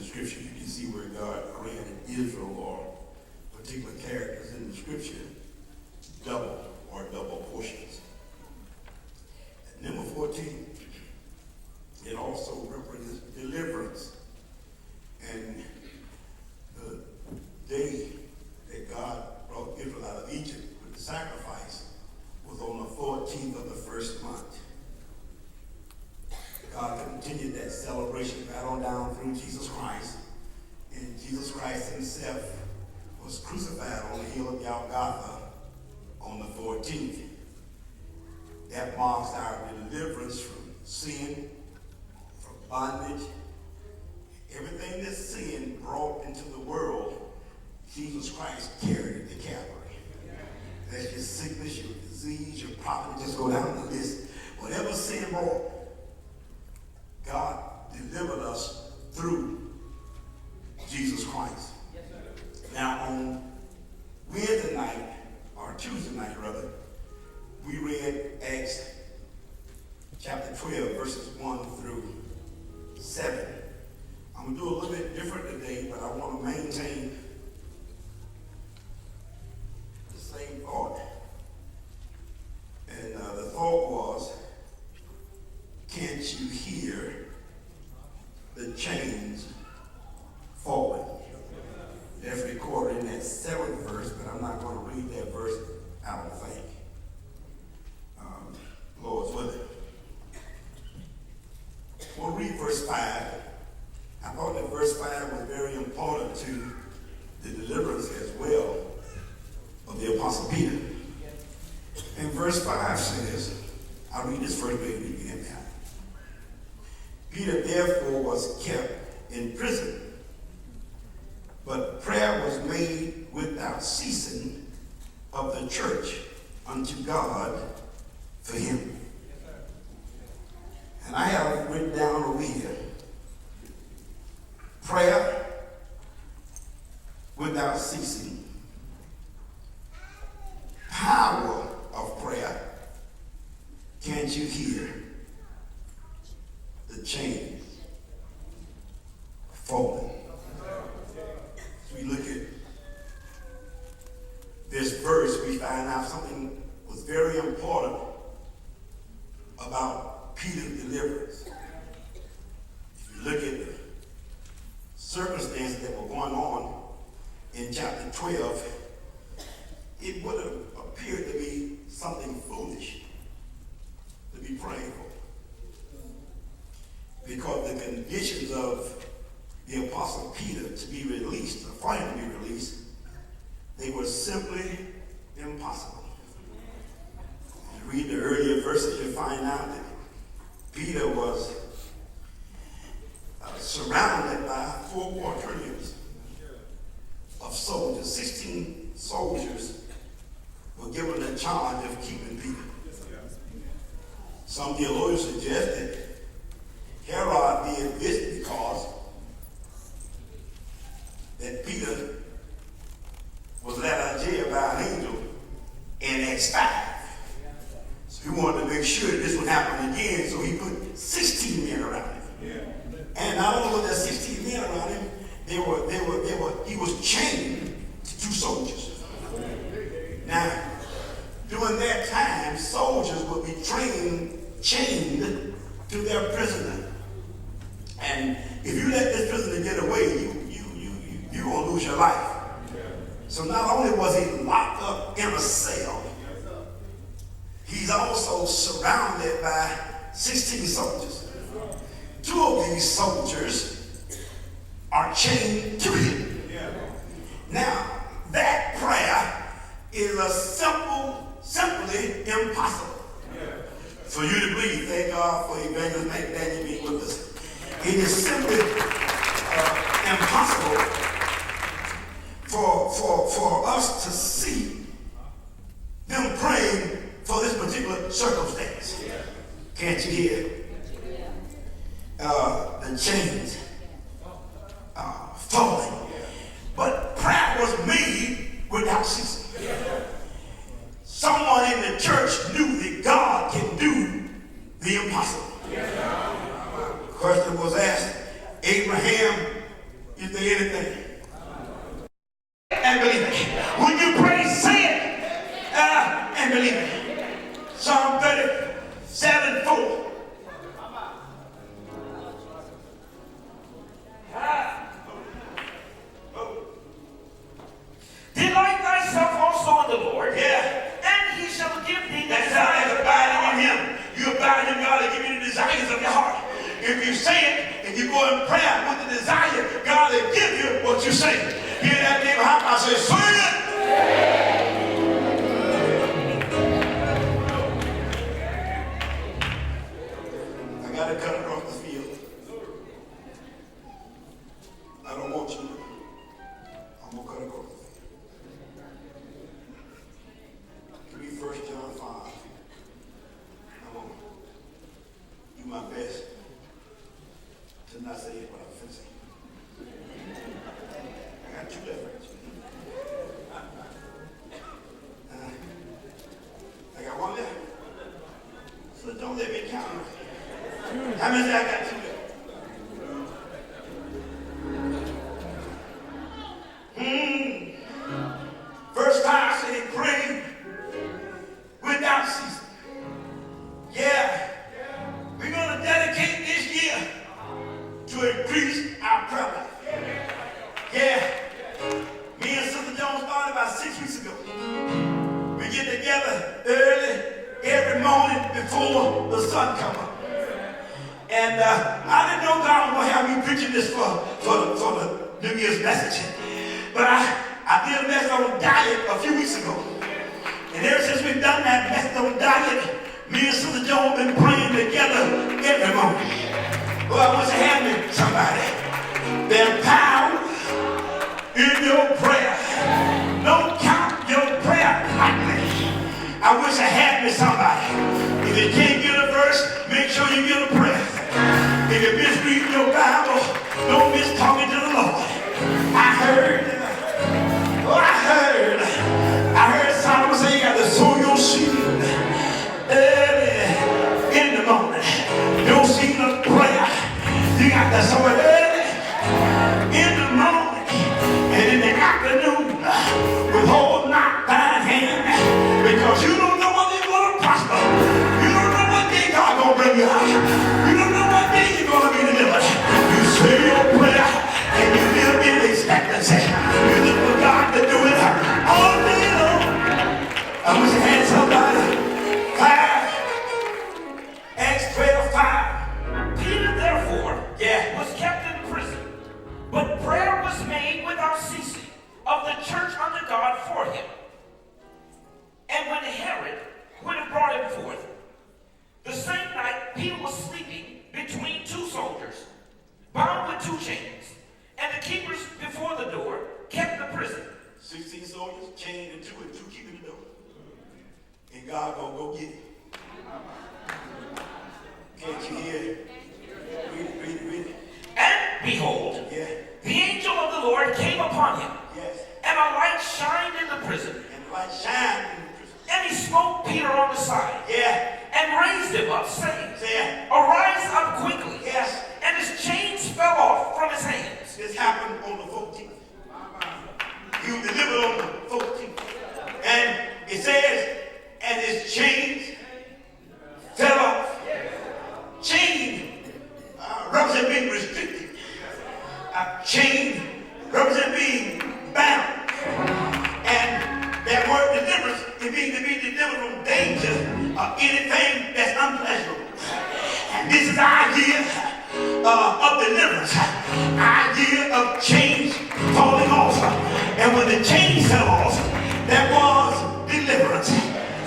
scripture, you can see where God granted Israel or particular characters in the scripture double portions. And number 14, it also represents deliverance. And the day that God brought Israel out of Egypt with the sacrifice was on the 14th of the first month. God continued that celebration right on down through Jesus Christ. And Jesus Christ himself was crucified on the hill of Golgotha on the 14th. That marks our deliverance from sin, from bondage. Everything that sin brought into the world, Jesus Christ carried it to Calvary. That's your sickness, your disease, your poverty. Just go down the list. Whatever sin brought, God delivered us through Jesus Christ. Now on Wednesday night, or Tuesday night rather, we read Acts chapter 12, verses 1 through 7. I'm going to do a little bit different today, but I want to maintain the same thought. And the thought was, can't you hear the chains falling? That's recorded in that 7th verse, but I'm not going to read that verse, I don't think. Lord's with it. We'll read verse 5. I thought that verse 5 was very important to the deliverance as well of the Apostle Peter. And verse 5 says, I'll read this first way to begin now. Peter therefore was kept in prison, but prayer was made without ceasing of the church unto God for him. And I have written down over here, prayer without ceasing, power of prayer. Can't you hear the chains falling? As we look at this verse, we find out something was very important about Peter's deliverance. If you look at the circumstances that were going on in chapter 12, it would have appeared to be something foolish to be praying for. Because the conditions of the Apostle Peter to be released, or for him to be released, they were simply impossible. You read the earlier verses, you find out that Peter was surrounded by 4 quaternions of soldiers. 16 soldiers were given the charge of keeping Peter. Some theologians suggest that Herod did this because that Peter was let out of jail by an angel in Acts 5. So he wanted to make sure that this would happen again, so he put 16 men around him. Yeah. And not only was there 16 men around him, he was chained to 2 soldiers. Now, during that time, soldiers would be chained to their prisoner. And if you let this prisoner get away, you're going to lose your life. So not only was he locked up in a cell, he's also surrounded by 16 soldiers. 2 of these soldiers are chained to him. Now, that prayer is simply impossible for you to believe. Thank God for Evangelist McDaniel being with us. It is simply impossible for us to see them praying for this particular circumstance. Can't you hear? The chains falling. But prayer was made without ceasing. Someone in the church knew that God can do the impossible. The question was asked, Abraham Say anything. And believe it. When you pray, say it. And believe it. Psalm 37:4. Delight thyself also in the Lord. Yeah. And he shall give thee the That's how that's abiding in him. You abide in him, God will give you the desires of your heart. If you say it and you go in prayer with the desire, God will give you what you say. Hear that neighbor? I say, say it. I got to cut across the field. I don't want you. I'm going to cut across the field. Read 1 John 5. I'm going to do my best to not say what I'm finna say. I got 2 left. I got 1 left. So don't let me count. How many I got 2 left? First time I said pray without ceasing. Yeah. We're going to dedicate this year to increase our prayer life. Yeah. Me and Sister Jones started about 6 weeks ago. We get together early every morning before the sun comes up. And I didn't know God was going to have me preaching this for the New Year's message. But I did a message on diet a few weeks ago. And ever since we've done that message on diet, me and Sister Jones been praying together every morning. Well, I wish I had me somebody. There's power in your prayer. Don't count your prayer lightly. I wish I had me somebody. If you can't get a verse, make sure you get a prayer. If you miss reading your Bible, don't miss talking to the Lord. I heard Solomon say you got to sow your seed early in the morning. Your seed of prayer, you got to sow it early in the morning and in the afternoon. Withhold not thine hand, because you don't know what they're going to prosper. You don't know what day God going to bring you out. You don't know what day you're going to be delivered. You say your prayer and you live in expectancy. You look for God to do it all day long. I wish I had somebody. 5 Acts 12:5. Peter therefore Yeah. was kept in prison, but prayer was made without ceasing of the church unto God for him. And when Herod would have brought him forth, the same night Peter was sleeping between 2 soldiers, bound with 2 chains, and the keepers before the door kept the prison. 16 soldiers, chained and 2 keeping the door. And God gonna go get it. Can't you hear it? Read it. And behold, Yeah. the angel of the Lord came upon him, Yes. and a light shined in the prison. And the light shined in the prison. And he smote Peter on the side, Yeah. and raised him up, saying, Yeah. Arise up quickly. Yes. And his chains fell off from his hands. This happened on the 14th. He was delivered on the 14th. And it says, and his chains fell off. Chain represent being restricted. Chain represent being bound. And that word deliverance, it means to be delivered from danger or anything that's unpleasurable. And this is our year of deliverance. Our year of chains falling off. And when the chains fell off, that was deliverance.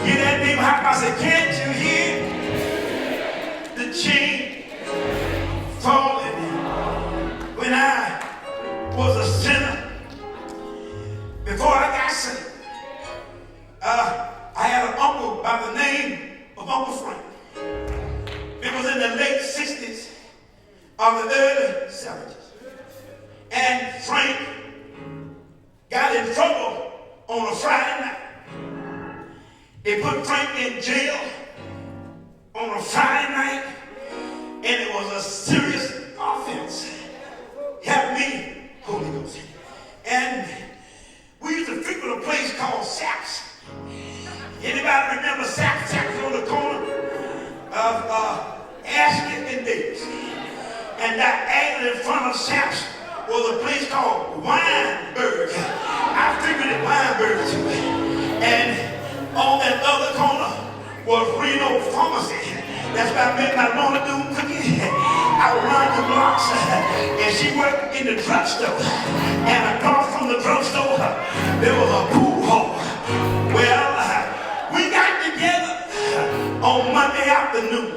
Hear that name? I said, can't you hear the chain falling? When I was a sinner, before I got saved, I had an uncle by the name of Uncle Frank. It was in the late 60s or the early 70s. And Frank got in trouble on a Friday night. They put Frank in jail on a Friday night, and it was a serious offense. Help me, Holy was a place called Weinberg. I frequented Weinberg too. And on that other corner was Reno Pharmacy. That's where I met my Lorna Doone Cookie. I would run the blocks, and she worked in the drugstore. And across from the drugstore, there was a pool hall. Well, we got together on Monday afternoon,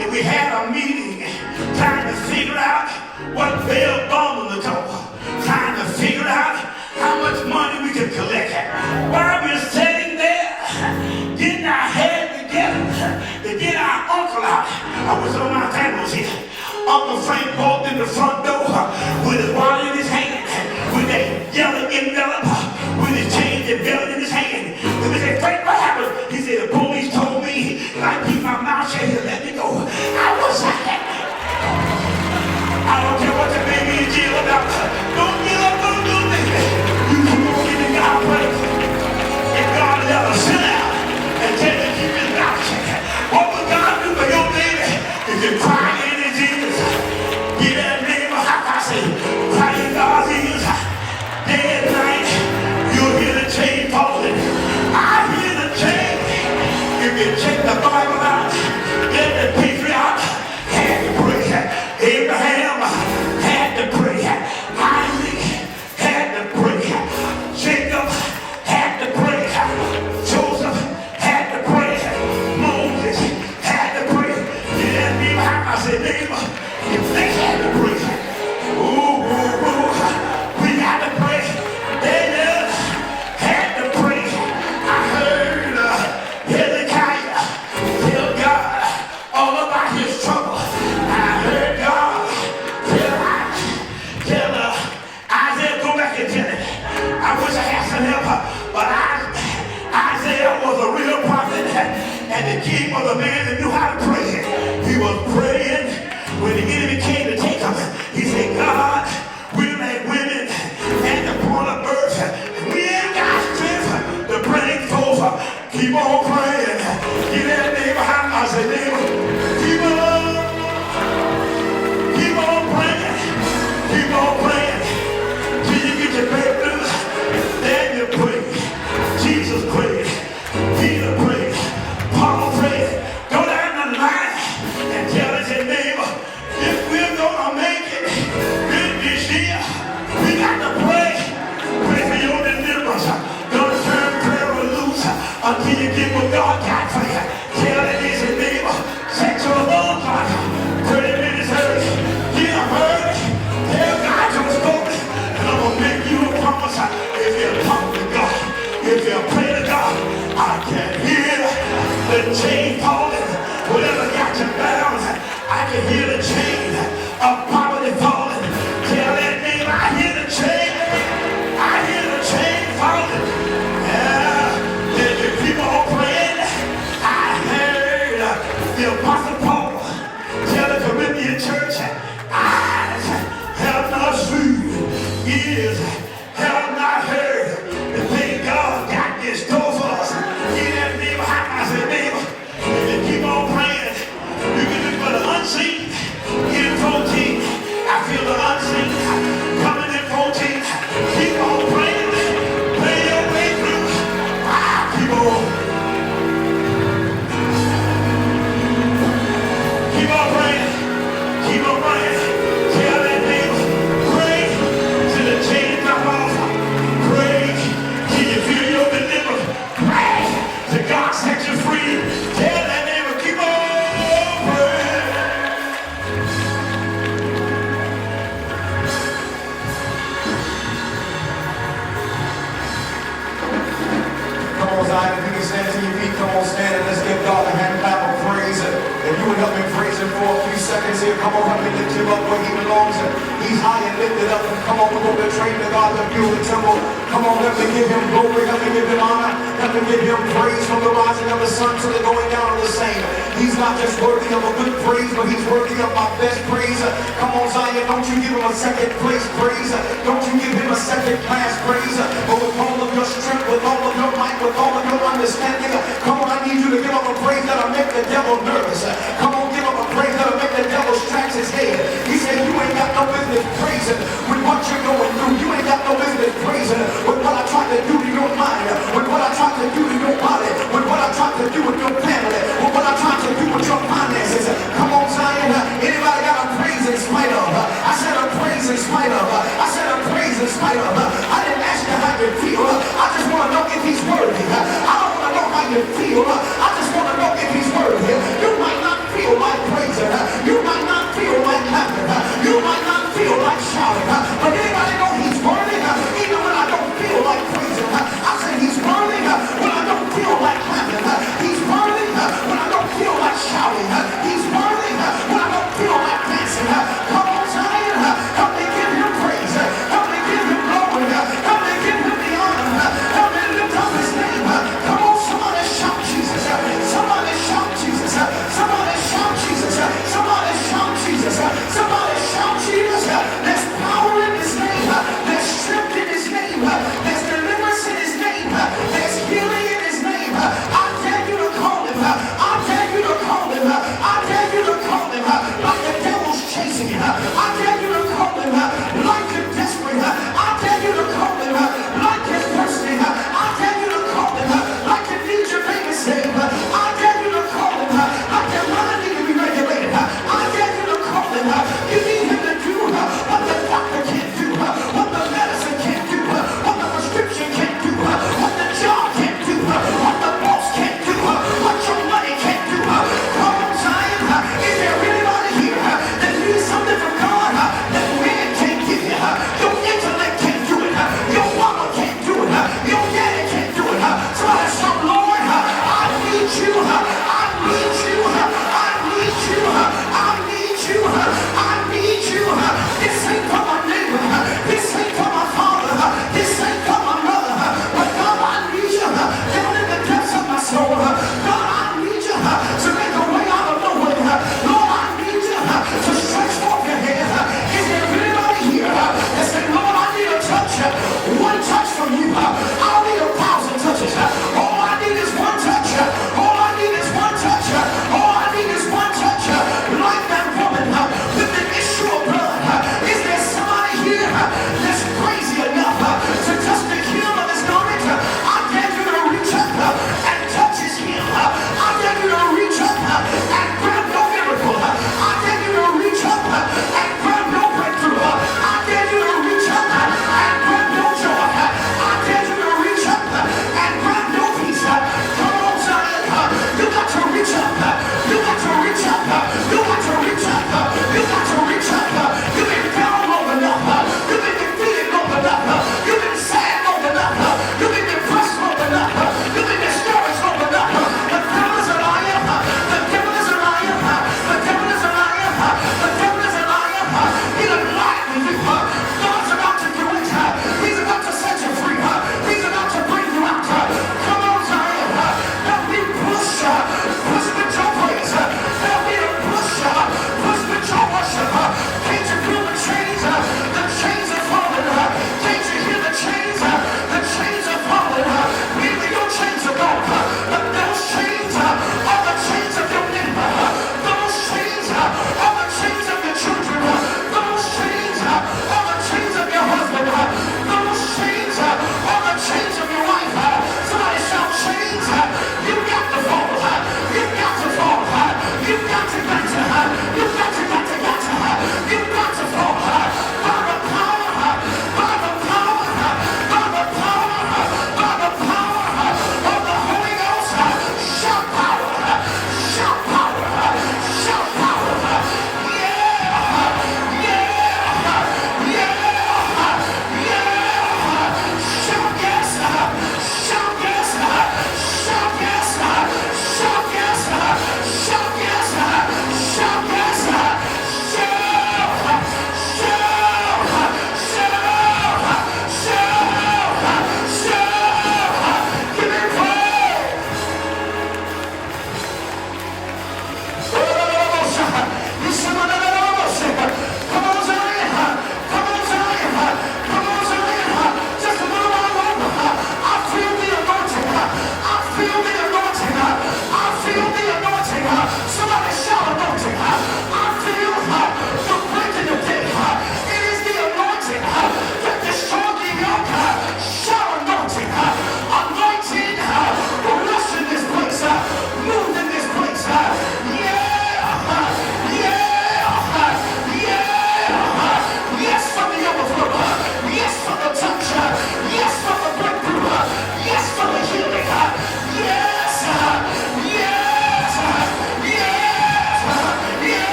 and we had a meeting trying to figure out what bail bond to go, trying to figure out how much money we could collect. While we were sitting there, getting our head together to get our uncle out. I was on my family here. Uncle Frank walked in the front door with his wallet in his hand, with that yellow envelope, with his change and belt in his hand. And we said, Frank, what happened? He said, the police told me if I keep my mouth shut, he'll let me go. I was like, I don't care what the baby in jail about. Don't give up, don't do nothing. You keep on giving God praise. And God let us sit down and tell you to keep his mouth shut. What will God do for your baby if you cry in his ears? Get that name of I say, cry in God's ears. Day and night, you'll hear the chain falling. I hear the chain. If you check the Bible out, then the patriarch had to pray. Abraham had to pray. Isaac had to pray. Jacob had to pray. Joseph had to pray. Moses had to pray. You didn't even have to say, neighbor, if they had to pray. Ooh, ooh, ooh. We got to pray. Daniel had to pray. I heard Hezekiah tell God all about his trouble. I heard God tell Isaiah, go back and tell it. I wish I had some help, but Isaiah was a real prophet, and the king was a man that knew how to pray. He was praying when the enemy came to take him. He said, God, we're like women at the point of birth. We ain't got strength to bring forth. Keep on praying. Give that neighbor hand. I say, neighbor, keep on praying. Keep on praying. Till you get your breakthrough. Then you pray. Jesus prayed. Peter prayed. Paul prayed. Go down the line and tell us your neighbor, if we're gonna make it this year, we got to pray. Pray for your deliverance. Don't turn prayer loose until you get what God got for you. Tell it is your neighbor. Set your alarm clock. 30 minutes early. Get up early. Tell God you're spoken. And I'm gonna make you a promise. If you talk to God, if you pray to God, I can hear the chain falling. Whatever got you bound, I can hear the chain of poverty falling. Tell that neighbor, I hear the chain. I hear the chain falling. Yeah, if you keep on praying, I heard the Apostle Paul tell the Philippian Church, eyes have not seen, ears have not heard the thing God got in store for us. Get that neighbor, I say, neighbor, if you keep on praying, you can look for the unseen in 14. I feel the unseen coming in 14. Keep on praying. Pray your way through. Keep on. Keep on praying. Keep on praying. Tell that neighbor, pray till the chains come off. Pray till you feel your deliverance. Pray till God set you free. Tell that neighbor, keep on praying. Come on, Zion, if you can stand to your feet, come on, stand and let's give God a hand clap of praise. If you would help me praise him for a few seconds here, come on, help me lift him up where he belongs. He's high and lifted up, and come on, we're going to train the God to build the temple. Come on, let me give him glory, let me give him honor, let me give him praise from the rising of the sun to the going down of the same. He's not just worthy of a good praise, but he's worthy of my best praise. Come on, Zion, don't you give him a second place praise. Don't you give him a second class praise. But with all of your strength, with all of your might, with all of your understanding, come on, I need you to give him a praise that'll make the devil nervous. Come on, give him a praise that'll make the devil scratch his head. He said, you ain't got no business praising with what I said I'm praised in spite of. I didn't ask you how you feel. I just want to know if he's worthy. I don't want to know how you feel. I just want to know if he's worthy. You